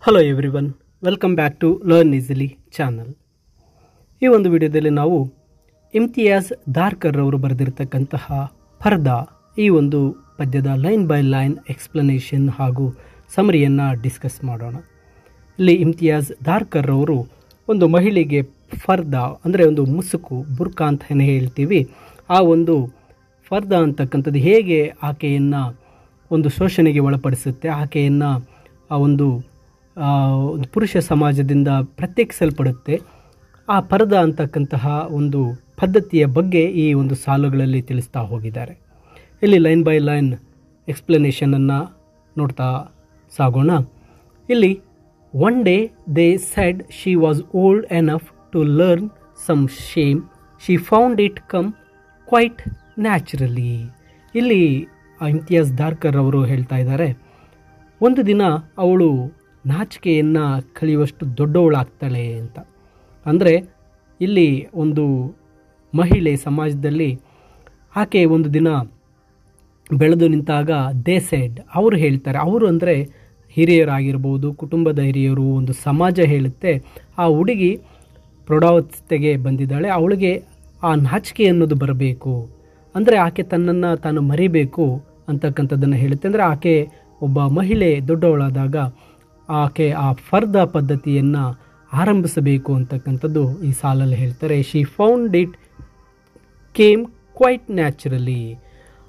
Hello everyone, welcome back to learn easily channel. ಈ ಒಂದು ವಿಡಿಯೋದಲ್ಲಿ ನಾವು ಇಮ್ತಿಯಾಜ್ ದಾರ್ಕರ್ ಅವರು ಬರೆದಿರತಕ್ಕಂತಹ ಪರ್ದಾ ಈ ಒಂದು ಪದ್ಯದ ಲೈನ್ ಬೈ ಲೈನ್ ಎಕ್ಸ್ಪ್ಲನೇಷನ್ ಹಾಗೂ ಸಮರಿಯನ್ನು ಡಿಸ್ಕಸ್ ಮಾಡೋಣ. ಇಲ್ಲಿ ಇಮ್ತಿಯಾಜ್ ದಾರ್ಕರ್ ಅವರು ಒಂದು ಮಹಿಳೆಗೆ ಫರ್ದಾ ಅಂದರೆ ಒಂದು ಮುಸುಕು, ಬುರ್ಕಾ ಅಂತ ಹೇಳ್ತೀವಿ, ಆ ಒಂದು ಫರ್ದಾ ಅಂತಕ್ಕಂಥದ್ದು ಹೇಗೆ ಆಕೆಯನ್ನು ಒಂದು ಶೋಷಣೆಗೆ ಒಳಪಡಿಸುತ್ತೆ, ಆಕೆಯನ್ನು ಆ ಒಂದು ಪುರುಷ ಸಮಾಜದಿಂದ ಪ್ರತ್ಯೇಕಿಸಲ್ಪಡುತ್ತೆ, ಆ ಪರ್ದಾ ಅಂತಕ್ಕಂತಹ ಒಂದು ಪದ್ಧತಿಯ ಬಗ್ಗೆ ಈ ಒಂದು ಸಾಲುಗಳಲ್ಲಿ ತಿಳಿಸ್ತಾ ಹೋಗಿದ್ದಾರೆ. ಇಲ್ಲಿ ಲೈನ್ ಬೈ ಲೈನ್ ಎಕ್ಸ್ಪ್ಲನೇಷನನ್ನು ನೋಡ್ತಾ ಸಾಗೋಣ. ಇಲ್ಲಿ one day they said she was old enough to learn some shame, she found it come quite naturally. ಇಲ್ಲಿ ಇಮ್ತಿಯಾಜ್ ದಾರ್ಕರ್ ಅವರು ಹೇಳ್ತಾ ಇದ್ದಾರೆ, ಒಂದು ದಿನ ಅವಳು ನಾಚಿಕೆಯನ್ನು ಕಲಿಯುವಷ್ಟು ದೊಡ್ಡವಳಾಗ್ತಾಳೆ ಅಂತ. ಅಂದರೆ ಇಲ್ಲಿ ಒಂದು ಮಹಿಳೆ ಸಮಾಜದಲ್ಲಿ ಆಕೆ ಒಂದು ದಿನ ಬೆಳೆದು ನಿಂತಾಗ ದೇ ಸೆಡ್, ಅವರು ಹೇಳ್ತಾರೆ, ಅವರು ಅಂದರೆ ಹಿರಿಯರಾಗಿರ್ಬೋದು, ಕುಟುಂಬದ ಹಿರಿಯರು, ಒಂದು ಸಮಾಜ ಹೇಳುತ್ತೆ, ಆ ಹುಡುಗಿ ಪ್ರೌಢಾವಸ್ಥೆಗೆ ಬಂದಿದ್ದಾಳೆ, ಅವಳಿಗೆ ಆ ನಾಚಿಕೆ ಅನ್ನೋದು ಬರಬೇಕು, ಅಂದರೆ ಆಕೆ ತನ್ನನ್ನು ತಾನು ಮರಿಬೇಕು ಅಂತಕ್ಕಂಥದ್ದನ್ನು ಹೇಳುತ್ತೆ. ಅಂದರೆ ಆಕೆ ಒಬ್ಬ ಮಹಿಳೆ ದೊಡ್ಡವಳಾದಾಗ ಆಕೆ ಆ ಫರ್ದಾ ಪದ್ಧತಿಯನ್ನು ಆರಂಭಿಸಬೇಕು ಅಂತಕ್ಕಂಥದ್ದು ಈ ಸಾಲಲ್ಲಿ ಹೇಳ್ತಾರೆ. She found it came quite naturally,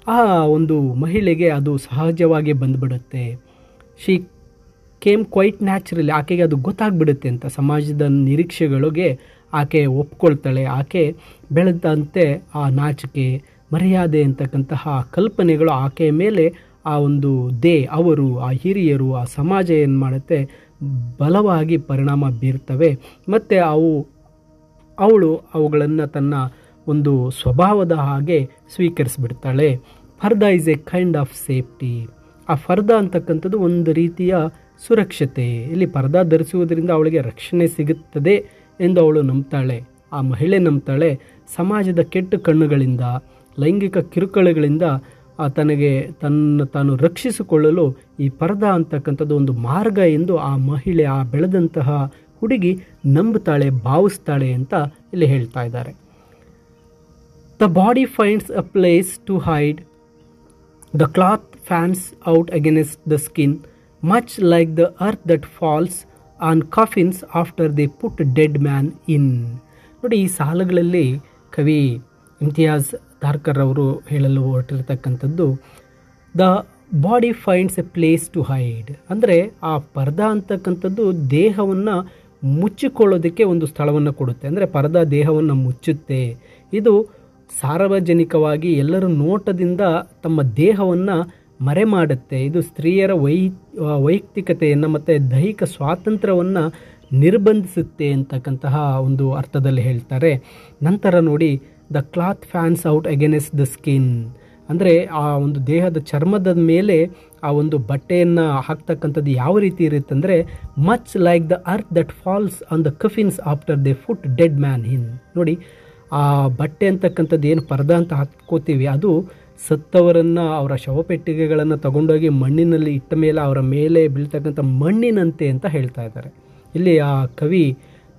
ಆ ಒಂದು ಮಹಿಳೆಗೆ ಅದು ಸಹಜವಾಗಿ ಬಂದುಬಿಡುತ್ತೆ. ಶಿ ಕೇಮ್ ಕ್ವೈಟ್ ನ್ಯಾಚುರಲಿ, ಆಕೆಗೆ ಅದು ಗೊತ್ತಾಗ್ಬಿಡುತ್ತೆ ಅಂತ, ಸಮಾಜದ ನಿರೀಕ್ಷೆಗಳಿಗೆ ಆಕೆ ಒಪ್ಕೊಳ್ತಾಳೆ. ಆಕೆ ಬೆಳೆದಂತೆ ಆ ನಾಚಿಕೆ, ಮರ್ಯಾದೆ ಅಂತಕ್ಕಂತಹ ಕಲ್ಪನೆಗಳು ಆಕೆಯ ಮೇಲೆ ಆ ಒಂದು ಅವರು, ಆ ಹಿರಿಯರು, ಆ ಸಮಾಜ ಏನು ಮಾಡುತ್ತೆ, ಬಲವಾಗಿ ಪರಿಣಾಮ ಬೀರ್ತವೆ. ಮತ್ತು ಅವಳು ಅವುಗಳನ್ನು ತನ್ನ ಒಂದು ಸ್ವಭಾವದ ಹಾಗೆ ಸ್ವೀಕರಿಸಿಬಿಡ್ತಾಳೆ. Purdah is a kind of safety, ಆ ಫರ್ದಾ ಅಂತಕ್ಕಂಥದ್ದು ಒಂದು ರೀತಿಯ ಸುರಕ್ಷತೆ. ಇಲ್ಲಿ ಪರ್ದಾ ಧರಿಸುವುದರಿಂದ ಅವಳಿಗೆ ರಕ್ಷಣೆ ಸಿಗುತ್ತದೆ ಎಂದು ಅವಳು ನಂಬ್ತಾಳೆ, ಆ ಮಹಿಳೆ ನಂಬ್ತಾಳೆ. ಸಮಾಜದ ಕೆಟ್ಟ ಕಣ್ಣುಗಳಿಂದ, ಲೈಂಗಿಕ ಕಿರುಕುಳಗಳಿಂದ ತನಗೆ ತಾನು ರಕ್ಷಿಸಿಕೊಳ್ಳಲು ಈ ಪರ್ದಾ ಅಂತಕ್ಕಂಥದ್ದು ಒಂದು ಮಾರ್ಗ ಎಂದು ಆ ಮಹಿಳೆ, ಆ ಬೆಳೆದಂತಹ ಹುಡುಗಿ ನಂಬುತ್ತಾಳೆ, ಭಾವಿಸ್ತಾಳೆ ಅಂತ ಇಲ್ಲಿ ಹೇಳ್ತಾ ಇದ್ದಾರೆ. The body finds a place to hide, the cloth fans out against the skin, much like the earth that falls on coffins after they put dead man in. ನೋಡಿ, ಈ ಸಾಲುಗಳಲ್ಲಿ ಕವಿ ಇಮ್ತಿಯಾಜ್ ದಾರ್ಕರ್ ಅವರು ಹೇಳಲು ಹೊರಟಿರ್ತಕ್ಕಂಥದ್ದು, the body finds a place to hide, ಅಂದರೆ ಆ ಪರ್ದಾ ಅಂತಕ್ಕಂಥದ್ದು ದೇಹವನ್ನು ಮುಚ್ಚಿಕೊಳ್ಳೋದಕ್ಕೆ ಒಂದು ಸ್ಥಳವನ್ನು ಕೊಡುತ್ತೆ. ಅಂದರೆ ಪರ್ದಾ ದೇಹವನ್ನು ಮುಚ್ಚುತ್ತೆ, ಇದು ಸಾರ್ವಜನಿಕವಾಗಿ ಎಲ್ಲರ ನೋಟದಿಂದ ತಮ್ಮ ದೇಹವನ್ನು ಮರೆ ಮಾಡುತ್ತೆ, ಇದು ಸ್ತ್ರೀಯರ ವೈಯಕ್ತಿಕತೆಯನ್ನು ಮತ್ತು ದೈಹಿಕ ಸ್ವಾತಂತ್ರ್ಯವನ್ನು ನಿರ್ಬಂಧಿಸುತ್ತೆ ಅಂತಕ್ಕಂತಹ ಒಂದು ಅರ್ಥದಲ್ಲಿ ಹೇಳ್ತಾರೆ. ನಂತರ ನೋಡಿ, the cloth fans out against the skin, ಅಂದರೆ ಆ ಒಂದು ದೇಹದ ಚರ್ಮದ ಮೇಲೆ ಆ ಒಂದು ಬಟ್ಟೆಯನ್ನು ಹಾಕ್ತಕ್ಕಂಥದ್ದು ಯಾವ ರೀತಿ ಇರುತ್ತೆ ಅಂದರೆ, much like the earth that falls on the coffins after they put dead man in. ನೋಡಿ, ಆ ಬಟ್ಟೆ ಅಂತಕ್ಕಂಥದ್ದು ಏನು ಪರ್ದಾ ಅಂತ ಹಾಕ್ಕೋತೀವಿ, ಅದು ಸತ್ತವರನ್ನು, ಅವರ ಶವಪೆಟ್ಟಿಗೆಗಳನ್ನು ತಗೊಂಡೋಗಿ ಮಣ್ಣಿನಲ್ಲಿ ಇಟ್ಟ ಮೇಲೆ ಅವರ ಮೇಲೆ ಬೀಳ್ತಕ್ಕಂಥ ಮಣ್ಣಿನಂತೆ ಅಂತ ಹೇಳ್ತಾ ಇದ್ದಾರೆ. ಇಲ್ಲಿ ಆ ಕವಿ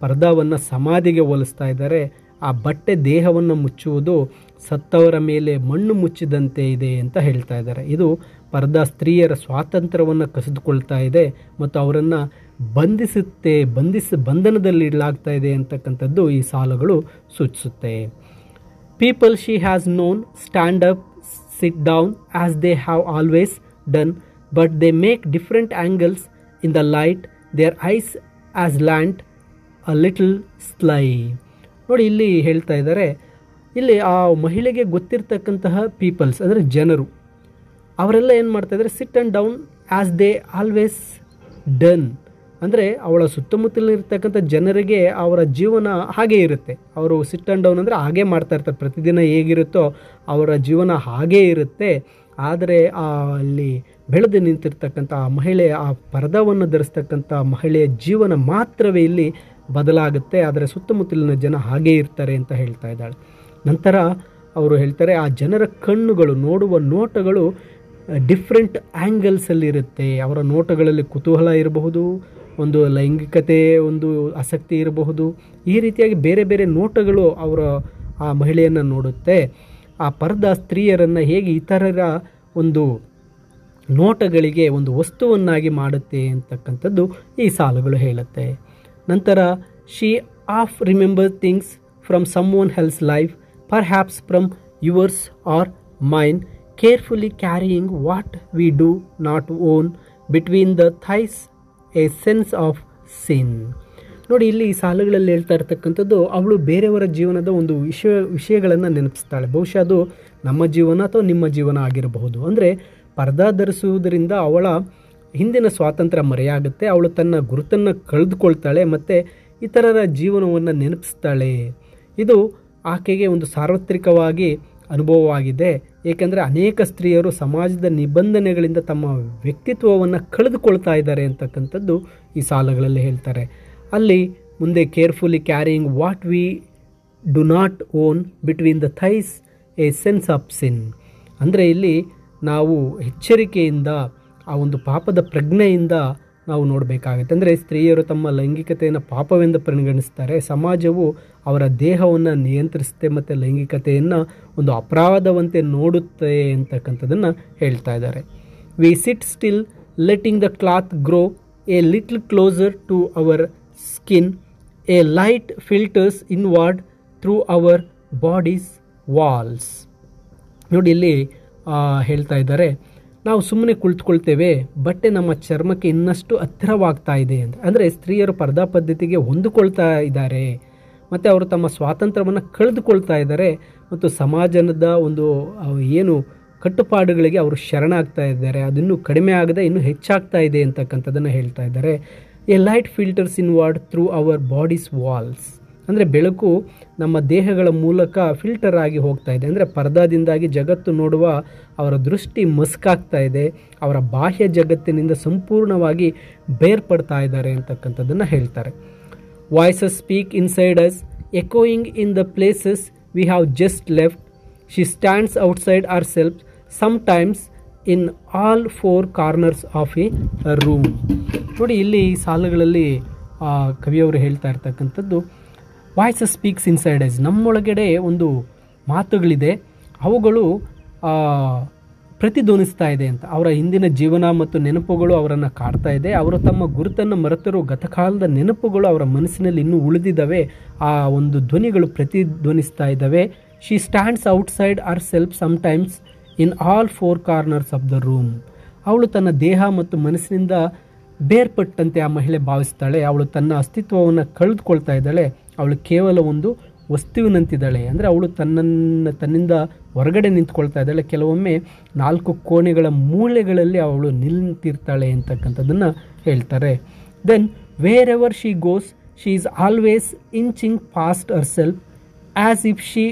ಪರ್ದಾವನ್ನು ಸಮಾಧಿಗೆ ಹೋಲಿಸ್ತಾ ಇದ್ದಾರೆ. ಆ ಬಟ್ಟೆ ದೇಹವನ್ನು ಮುಚ್ಚುವುದು ಸತ್ತವರ ಮೇಲೆ ಮಣ್ಣು ಮುಚ್ಚಿದಂತೆ ಇದೆ ಅಂತ ಹೇಳ್ತಾ ಇದ್ದಾರೆ. ಇದು ಪರ್ದಾ ಸ್ತ್ರೀಯರ ಸ್ವಾತಂತ್ರ್ಯವನ್ನು ಕಸಿದುಕೊಳ್ತಾ ಇದೆ ಮತ್ತು ಅವರನ್ನು ಬಂಧನದಲ್ಲಿ ಇಡಲಾಗ್ತಾ ಇದೆ ಅಂತಕ್ಕಂಥದ್ದು ಈ ಸಾಲುಗಳು ಸೂಚಿಸುತ್ತೆ. People she has known stand up, sit down as they have always done, but they make different angles in the light, their eyes aslant a little sly. ನೋಡಿ, ಇಲ್ಲಿ ಹೇಳ್ತಾ ಇದ್ದಾರೆ, ಇಲ್ಲಿ ಆ ಮಹಿಳೆಗೆ ಗೊತ್ತಿರ್ತಕ್ಕಂತಹ ಪೀಪಲ್ಸ್ ಅಂದರೆ ಜನರು, ಅವರೆಲ್ಲ ಏನು ಮಾಡ್ತಾಯಿದ್ದಾರೆ, sit and down as they always done, ಅಂದರೆ ಅವಳ ಸುತ್ತಮುತ್ತಲಿರ್ತಕ್ಕಂಥ ಜನರಿಗೆ ಅವರ ಜೀವನ ಹಾಗೇ ಇರುತ್ತೆ. ಅವರು ಸಿಟ್ ಆ್ಯಂಡ್ ಡೌನ್ ಅಂದರೆ ಹಾಗೇ ಮಾಡ್ತಾ ಇರ್ತಾರೆ, ಪ್ರತಿದಿನ ಹೇಗಿರುತ್ತೋ ಅವರ ಜೀವನ ಹಾಗೇ ಇರುತ್ತೆ. ಆದರೆ ಅಲ್ಲಿ ಬೆಳೆದು ನಿಂತಿರ್ತಕ್ಕಂಥ ಆ ಮಹಿಳೆ, ಆ ಪರ್ದಾವನ್ನು ಧರಿಸ್ತಕ್ಕಂಥ ಮಹಿಳೆಯ ಜೀವನ ಮಾತ್ರವೇ ಇಲ್ಲಿ ಬದಲಾಗುತ್ತೆ, ಆದರೆ ಸುತ್ತಮುತ್ತಲಿನ ಜನ ಹಾಗೇ ಇರ್ತಾರೆ ಅಂತ ಹೇಳ್ತಾ ಇದ್ದಾಳೆ. ನಂತರ ಅವರು ಹೇಳ್ತಾರೆ, ಆ ಜನರ ಕಣ್ಣುಗಳು, ನೋಡುವ ನೋಟಗಳು ಡಿಫ್ರೆಂಟ್ ಆ್ಯಂಗಲ್ಸಲ್ಲಿರುತ್ತೆ. ಅವರ ನೋಟಗಳಲ್ಲಿ ಕುತೂಹಲ ಇರಬಹುದು, ಒಂದು ಲೈಂಗಿಕತೆ ಒಂದು ಆಸಕ್ತಿ ಇರಬಹುದು. ಈ ರೀತಿಯಾಗಿ ಬೇರೆ ಬೇರೆ ನೋಟಗಳು ಅವರ ಆ ಮಹಿಳೆಯನ್ನು ನೋಡುತ್ತೆ. ಆ ಪರ್ದಾ ಸ್ತ್ರೀಯರನ್ನು ಹೇಗೆ ಇತರರ ಒಂದು ನೋಟಗಳಿಗೆ ಒಂದು ವಸ್ತುವನ್ನಾಗಿ ಮಾಡುತ್ತೆ ಅಂತಕ್ಕಂಥದ್ದು ಈ ಸಾಲುಗಳು ಹೇಳುತ್ತೆ. ನಂತರ she of remember things from someone else life perhaps from yours or mine carefully carrying what we do not own between the thighs a sense of sin. ನೋಡಿ, ಇಲ್ಲಿ ಈ ಸಾಲುಗಳಲ್ಲಿ ಹೇಳ್ತಾ ಇರ್ತಕ್ಕಂಥದ್ದು ಅವಳು ಬೇರೆಯವರ ಜೀವನದ ಒಂದು ವಿಷಯಗಳನ್ನು ನೆನಪಿಸ್ತಾಳೆ. ಬಹುಶಃ ಅದು ನಮ್ಮ ಜೀವನ ಅಥವಾ ನಿಮ್ಮ ಜೀವನ ಆಗಿರಬಹುದು. ಅಂದರೆ ಪರ್ದಾ ಧರಿಸುವುದರಿಂದ ಅವಳ ಹಿಂದಿನ ಸ್ವಾತಂತ್ರ್ಯ ಮರೆಯಾಗುತ್ತೆ, ಅವಳು ತನ್ನ ಗುರುತನ್ನು ಕಳೆದುಕೊಳ್ತಾಳೆ ಮತ್ತು ಇತರರ ಜೀವನವನ್ನು ನೆನಪಿಸ್ತಾಳೆ. ಇದು ಆಕೆಗೆ ಒಂದು ಸಾರ್ವತ್ರಿಕವಾಗಿ ಅನುಭವವಾಗಿದೆ. ಏಕೆಂದರೆ ಅನೇಕ ಸ್ತ್ರೀಯರು ಸಮಾಜದ ನಿಬಂಧನೆಗಳಿಂದ ತಮ್ಮ ವ್ಯಕ್ತಿತ್ವವನ್ನು ಕಳೆದುಕೊಳ್ತಾ ಇದ್ದಾರೆ ಅಂತಕ್ಕಂಥದ್ದು ಈ ಸಾಲುಗಳಲ್ಲಿ ಹೇಳ್ತಾರೆ. ಅಲ್ಲಿ ಮುಂದೆ carefully carrying what we do not own between the thighs a sense of ಸಿನ್. ಅಂದರೆ ಇಲ್ಲಿ ನಾವು ಎಚ್ಚರಿಕೆಯಿಂದ ಆ ಒಂದು ಪಾಪದ ಪ್ರಜ್ಞೆಯಿಂದ ನಾವು ನೋಡಬೇಕಾಗುತ್ತೆ. ಅಂದರೆ ಸ್ತ್ರೀಯರು ತಮ್ಮ ಲೈಂಗಿಕತೆಯನ್ನು ಪಾಪವೆಂದು ಪರಿಗಣಿಸ್ತಾರೆ. ಸಮಾಜವು ಅವರ ದೇಹವನ್ನು ನಿಯಂತ್ರಿಸುತ್ತೆ ಮತ್ತು ಲೈಂಗಿಕತೆಯನ್ನು ಒಂದು ಅಪರಾಧವಂತೆ ನೋಡುತ್ತೆ ಅಂತಕ್ಕಂಥದ್ದನ್ನು ಹೇಳ್ತಾ ಇದ್ದಾರೆ. We sit still letting the cloth grow a little closer to our skin a light filters inward through our bodies' walls. ನೋಡಿ, ಇಲ್ಲಿ ಹೇಳ್ತಾ ಇದ್ದಾರೆ, ನಾವು ಸುಮ್ಮನೆ ಕುಳಿತುಕೊಳ್ತೇವೆ, ಬಟ್ಟೆ ನಮ್ಮ ಚರ್ಮಕ್ಕೆ ಇನ್ನಷ್ಟು ಹತ್ತಿರವಾಗ್ತಾ ಇದೆ ಅಂತ. ಅಂದರೆ ಸ್ತ್ರೀಯರು ಪರ್ದಾ ಪದ್ಧತಿಗೆ ಹೊಂದಿಕೊಳ್ತಾ ಇದ್ದಾರೆ ಮತ್ತು ಅವರು ತಮ್ಮ ಸ್ವಾತಂತ್ರ್ಯವನ್ನು ಕಳೆದುಕೊಳ್ತಾ ಇದ್ದಾರೆ ಮತ್ತು ಸಮಾಜದ ಒಂದು ಏನು ಕಟ್ಟುಪಾಡುಗಳಿಗೆ ಅವರು ಶರಣಾಗ್ತಾ ಇದ್ದಾರೆ. ಅದನ್ನು ಕಡಿಮೆ ಆಗದೆ ಇನ್ನೂ ಹೆಚ್ಚಾಗ್ತಾ ಇದೆ ಅಂತಕ್ಕಂಥದ್ದನ್ನು ಹೇಳ್ತಾ ಇದ್ದಾರೆ. A light filters inward through our bodies' walls. ಅಂದರೆ ಬೆಳಕು ನಮ್ಮ ದೇಹಗಳ ಮೂಲಕ ಫಿಲ್ಟರ್ ಆಗಿ ಹೋಗ್ತಾ ಇದೆ. ಅಂದರೆ ಪರ್ದಾದಿಂದಾಗಿ ಜಗತ್ತು ನೋಡುವ ಅವರ ದೃಷ್ಟಿ ಮಸ್ಕಾಗ್ತಾ ಇದೆ, ಅವರ ಬಾಹ್ಯ ಜಗತ್ತಿನಿಂದ ಸಂಪೂರ್ಣವಾಗಿ ಬೇರ್ಪಡ್ತಾ ಇದ್ದಾರೆ ಅಂತಕ್ಕಂಥದ್ದನ್ನು ಹೇಳ್ತಾರೆ. Voices speak inside us echoing in the places we have just left she stands outside our self sometimes in all four corners of a room. ನೋಡಿ, ಇಲ್ಲಿ ಸಾಲುಗಳಲ್ಲಿ ಕವಿಯವರು ಹೇಳ್ತಾ ಇರ್ತಕ್ಕಂಥದ್ದು ವಾಯ್ಸಸ್ ಸ್ಪೀಕ್ಸ್ ಇನ್ಸೈಡ್ ಅಸ್. ನಮ್ಮೊಳಗಡೆ ಒಂದು ಮಾತುಗಳಿದೆ, ಅವುಗಳು ಪ್ರತಿಧ್ವನಿಸ್ತಾ ಇದೆ ಅಂತ. ಅವರ ಹಿಂದಿನ ಜೀವನ ಮತ್ತು ನೆನಪುಗಳು ಅವರನ್ನು ಕಾಡ್ತಾ ಇದೆ. ಅವರು ತಮ್ಮ ಗುರುತನ್ನು ಮರೆತರೂ ಗತಕಾಲದ ನೆನಪುಗಳು ಅವರ ಮನಸ್ಸಿನಲ್ಲಿ ಇನ್ನೂ ಉಳಿದಿದ್ದಾವೆ. ಆ ಒಂದು ಧ್ವನಿಗಳು ಪ್ರತಿಧ್ವನಿಸ್ತಾ ಇದ್ದಾವೆ. She stands outside our self sometimes in all four corners of the room. ಅವಳು ತನ್ನ ದೇಹ ಮತ್ತು ಮನಸ್ಸಿನಿಂದ ಬೇರ್ಪಟ್ಟಂತೆ ಆ ಮಹಿಳೆ ಭಾವಿಸ್ತಾಳೆ. ಅವಳು ತನ್ನ ಅಸ್ತಿತ್ವವನ್ನು ಕಳೆದುಕೊಳ್ತಾ ಇದ್ದಾಳೆ. ಅವಳು ಕೇವಲ ಒಂದು ವಸ್ತುವಿನಂತಿದ್ದಾಳೆ. ಅಂದರೆ ಅವಳು ತನ್ನಿಂದ ಹೊರಗಡೆ ನಿಂತ್ಕೊಳ್ತಾ ಇದ್ದಾಳೆ. ಕೆಲವೊಮ್ಮೆ 4 ಕೋಣೆಗಳ ಮೂಲೆಗಳಲ್ಲಿ ಅವಳು ನಿಂತಿರ್ತಾಳೆ ಅಂತಕ್ಕಂಥದ್ದನ್ನು ಹೇಳ್ತಾರೆ. Then wherever she goes she is always inching past her self as if she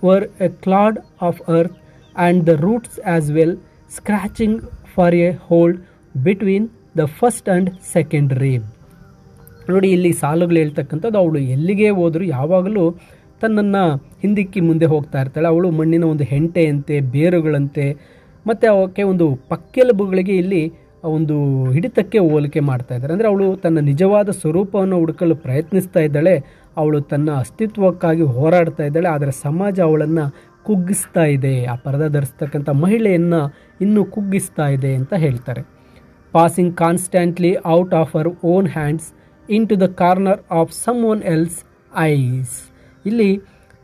were a clod of earth and the roots as well scratching for a hold between the first and second rib. ನೋಡಿ, ಇಲ್ಲಿ ಸಾಲುಗಳು ಹೇಳ್ತಕ್ಕಂಥದ್ದು ಅವಳು ಎಲ್ಲಿಗೆ ಹೋದರೂ ಯಾವಾಗಲೂ ತನ್ನನ್ನು ಹಿಂದಿಕ್ಕಿ ಮುಂದೆ ಹೋಗ್ತಾ ಇರ್ತಾಳೆ. ಅವಳು ಮಣ್ಣಿನ ಒಂದು ಹೆಂಟೆಯಂತೆ, ಬೇರುಗಳಂತೆ ಮತ್ತು ಅವಕ್ಕೆ ಒಂದು ಪಕ್ಕೆಲುಬುಗಳಿಗೆ ಇಲ್ಲಿ ಒಂದು ಹಿಡಿತಕ್ಕೆ ಹೋಲಿಕೆ ಮಾಡ್ತಾ ಇದ್ದಾರೆ. ಅಂದರೆ ಅವಳು ತನ್ನ ನಿಜವಾದ ಸ್ವರೂಪವನ್ನು ಹುಡುಕಲು ಪ್ರಯತ್ನಿಸ್ತಾ ಇದ್ದಾಳೆ. ಅವಳು ತನ್ನ ಅಸ್ತಿತ್ವಕ್ಕಾಗಿ ಹೋರಾಡ್ತಾ ಇದ್ದಾಳೆ. ಆದರೆ ಸಮಾಜ ಅವಳನ್ನು ಕುಗ್ಗಿಸ್ತಾ ಇದೆ. ಆ ಪರದೆ ಧರಿಸ್ತಕ್ಕಂಥ ಮಹಿಳೆಯನ್ನು ಇನ್ನೂ ಕುಗ್ಗಿಸ್ತಾ ಇದೆ ಅಂತ ಹೇಳ್ತಾರೆ. Passing constantly out of our own hands into the corner of someone else eyes. ಇಲ್ಲಿ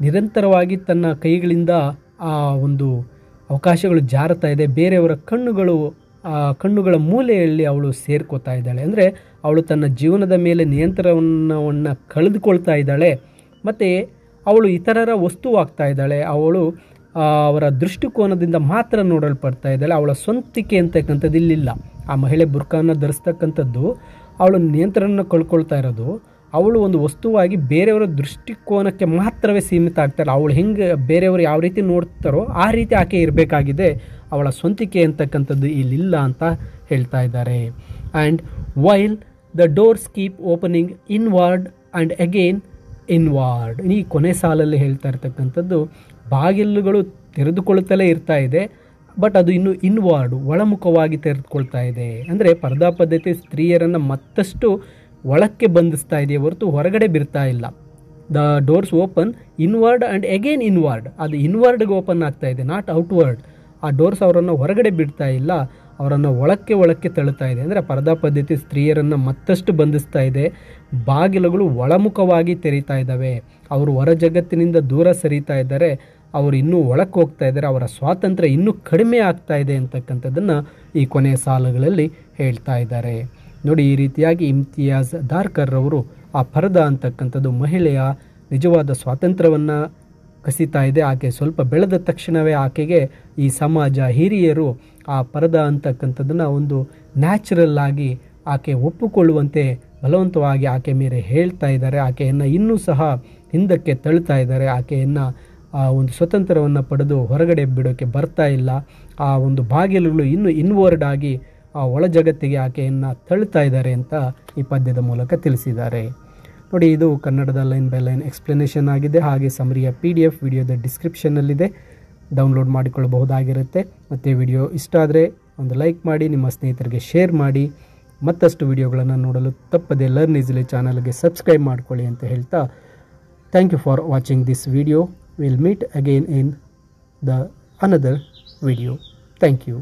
ನಿರಂತರವಾಗಿ ತನ್ನ ಕೈಗಳಿಂದ ಆ ಒಂದು ಅವಕಾಶಗಳು ಜಾರುತ್ತಾ ಇದೆ. ಬೇರೆಯವರ ಕಣ್ಣುಗಳ ಮೂಲೆಯಲ್ಲಿ ಅವಳು ಸೇರ್ಕೋತಾ ಇದ್ದಾಳೆ. ಅಂದರೆ ಅವಳು ತನ್ನ ಜೀವನದ ಮೇಲೆ ನಿಯಂತ್ರಣವನ್ನು ಕಳೆದುಕೊಳ್ತಾ ಇದ್ದಾಳೆ ಮತ್ತು ಅವಳು ಇತರರ ವಸ್ತುವಾಗ್ತಾ ಇದ್ದಾಳೆ. ಅವಳು ಅವರ ದೃಷ್ಟಿಕೋನದಿಂದ ಮಾತ್ರ ನೋಡಲ್ಪಡ್ತಾ ಇದ್ದಾಳೆ. ಅವಳ ಸ್ವಂತಿಕೆ ಅಂತಕ್ಕಂಥದ್ದು ಇಲ್ಲಿಲ್ಲ. ಆ ಮಹಿಳೆ ಬುರ್ಕಾನ ಧರಿಸ್ತಕ್ಕಂಥದ್ದು ಅವಳು ನಿಯಂತ್ರಣ ಕಳ್ಕೊಳ್ತಾ ಇರೋದು. ಅವಳು ಒಂದು ವಸ್ತುವಾಗಿ ಬೇರೆಯವರ ದೃಷ್ಟಿಕೋನಕ್ಕೆ ಮಾತ್ರವೇ ಸೀಮಿತ ಆಗ್ತಾಳೆ. ಅವಳು ಹೆಂಗೆ ಬೇರೆಯವರು ಯಾವ ರೀತಿ ನೋಡ್ತಾರೋ ಆ ರೀತಿ ಆಕೆ ಇರಬೇಕಾಗಿದೆ. ಅವಳ ಸ್ವಂತಿಕೆ ಅಂತಕ್ಕಂಥದ್ದು ಇಲ್ಲಿಲ್ಲ ಅಂತ ಹೇಳ್ತಾ ಇದ್ದಾರೆ. And while the doors keep opening inward and again inward. ಈ ಕೊನೆ ಸಾಲಲ್ಲಿ ಹೇಳ್ತಾ ಇರ್ತಕ್ಕಂಥದ್ದು ಬಾಗಿಲುಗಳು ತೆರೆದುಕೊಳ್ಳುತ್ತಲೇ ಇರ್ತಾ ಇದೆ, ಬಟ್ ಅದು ಇನ್ನು ಇನ್ವಾರ್ಡ್ ಒಳಮುಖವಾಗಿ ತೆರೆದುಕೊಳ್ತಾ ಇದೆ. ಅಂದರೆ ಪರ್ದಾ ಪದ್ಧತಿ ಸ್ತ್ರೀಯರನ್ನು ಮತ್ತಷ್ಟು ಒಳಕ್ಕೆ ಬಂಧಿಸ್ತಾ ಇದೆಯೇ ಹೊರತು ಹೊರಗಡೆ ಬಿಡ್ತಾ ಇಲ್ಲ. The doors open inward and again inward, ಅದು ಇನ್ವರ್ಡ್ಗೆ ಓಪನ್ ಆಗ್ತಾ ಇದೆ, ನಾಟ್ ಔಟ್ವರ್ಡ್. ಆ ಡೋರ್ಸ್ ಅವರನ್ನು ಹೊರಗಡೆ ಬಿಡ್ತಾ ಇಲ್ಲ, ಅವರನ್ನು ಒಳಕ್ಕೆ ತಳ್ಳುತ್ತಾ ಇದೆ. ಅಂದರೆ ಪರದಾ ಪದ್ಧತಿ ಸ್ತ್ರೀಯರನ್ನು ಮತ್ತಷ್ಟು ಬಂಧಿಸ್ತಾ ಇದೆ. ಬಾಗಿಲುಗಳು ಒಳಮುಖವಾಗಿ ತೆರೀತಾ ಇದ್ದಾವೆ, ಅವರು ಹೊರ ಜಗತ್ತಿನಿಂದ ದೂರ ಸರಿತಾ ಇದ್ದಾರೆ, ಅವರು ಇನ್ನೂ ಒಳಕ್ಕೆ ಹೋಗ್ತಾ ಇದ್ದಾರೆ, ಅವರ ಸ್ವಾತಂತ್ರ್ಯ ಇನ್ನೂ ಕಡಿಮೆ ಆಗ್ತಾ ಇದೆ ಅಂತಕ್ಕಂಥದ್ದನ್ನು ಈ ಕೊನೆಯ ಸಾಲುಗಳಲ್ಲಿ ಹೇಳ್ತಾ ಇದ್ದಾರೆ. ನೋಡಿ, ಈ ರೀತಿಯಾಗಿ ಇಮ್ತಿಯಾಜ್ ದಾರ್ಕರ್ ಅವರು ಆ ಪರದಾ ಅಂತಕ್ಕಂಥದ್ದು ಮಹಿಳೆಯ ನಿಜವಾದ ಸ್ವಾತಂತ್ರ್ಯವನ್ನು ಕಸಿತಾ ಇದೆ. ಆಕೆ ಸ್ವಲ್ಪ ಬೆಳೆದ ತಕ್ಷಣವೇ ಆಕೆಗೆ ಈ ಸಮಾಜ, ಹಿರಿಯರು ಆ ಪರದಾ ಅಂತಕ್ಕಂಥದ್ದನ್ನು ಒಂದು ನ್ಯಾಚುರಲ್ ಆಗಿ ಆಕೆ ಒಪ್ಪಿಕೊಳ್ಳುವಂತೆ ಬಲವಂತವಾಗಿ ಆಕೆ ಮೇಲೆ ಹೇಳ್ತಾ ಇದ್ದಾರೆ. ಆಕೆಯನ್ನು ಇನ್ನೂ ಸಹ ಹಿಂದಕ್ಕೆ ತಳ್ಳುತ್ತಾ ಇದ್ದಾರೆ. ಆಕೆಯನ್ನು ಆ ಒಂದು ಸ್ವತಂತ್ರವನ್ನು ಪಡೆದು ಹೊರಗಡೆ ಬಿಡೋಕ್ಕೆ ಬರ್ತಾ ಇಲ್ಲ. ಆ ಒಂದು ಬಾಗಿಲುಗಳು ಇನ್ನೂ ಇನ್ವರ್ಡ್ ಆಗಿ ಆ ಒಳ ಜಗತ್ತಿಗೆ ಆಕೆಯನ್ನು ತಳ್ಳುತ್ತಾ ಇದ್ದಾರೆ ಅಂತ ಈ ಪದ್ಯದ ಮೂಲಕ ತಿಳಿಸಿದ್ದಾರೆ. ನೋಡಿ, ಇದು ಕನ್ನಡದ ಲೈನ್ ಬೈ ಲೈನ್ ಎಕ್ಸ್ಪ್ಲನೇಷನ್ ಆಗಿದೆ. ಹಾಗೆ ಸಮರಿಯ PDF ವಿಡಿಯೋದ ಡಿಸ್ಕ್ರಿಪ್ಷನ್ನಲ್ಲಿದೆ, ಡೌನ್ಲೋಡ್ ಮಾಡಿಕೊಳ್ಳಬಹುದಾಗಿರುತ್ತೆ. ಮತ್ತು ವಿಡಿಯೋ ಇಷ್ಟ ಆದರೆ ಒಂದು ಲೈಕ್ ಮಾಡಿ, ನಿಮ್ಮ ಸ್ನೇಹಿತರಿಗೆ ಶೇರ್ ಮಾಡಿ. ಮತ್ತಷ್ಟು ವಿಡಿಯೋಗಳನ್ನು ನೋಡಲು ತಪ್ಪದೆ ಲರ್ನ್ ಈಸಿಲಿ ಚಾನಲ್ಗೆ ಸಬ್ಸ್ಕ್ರೈಬ್ ಮಾಡ್ಕೊಳ್ಳಿ ಅಂತ ಹೇಳ್ತಾ, thank you for watching this video. Will meet again in the another video. Thank you.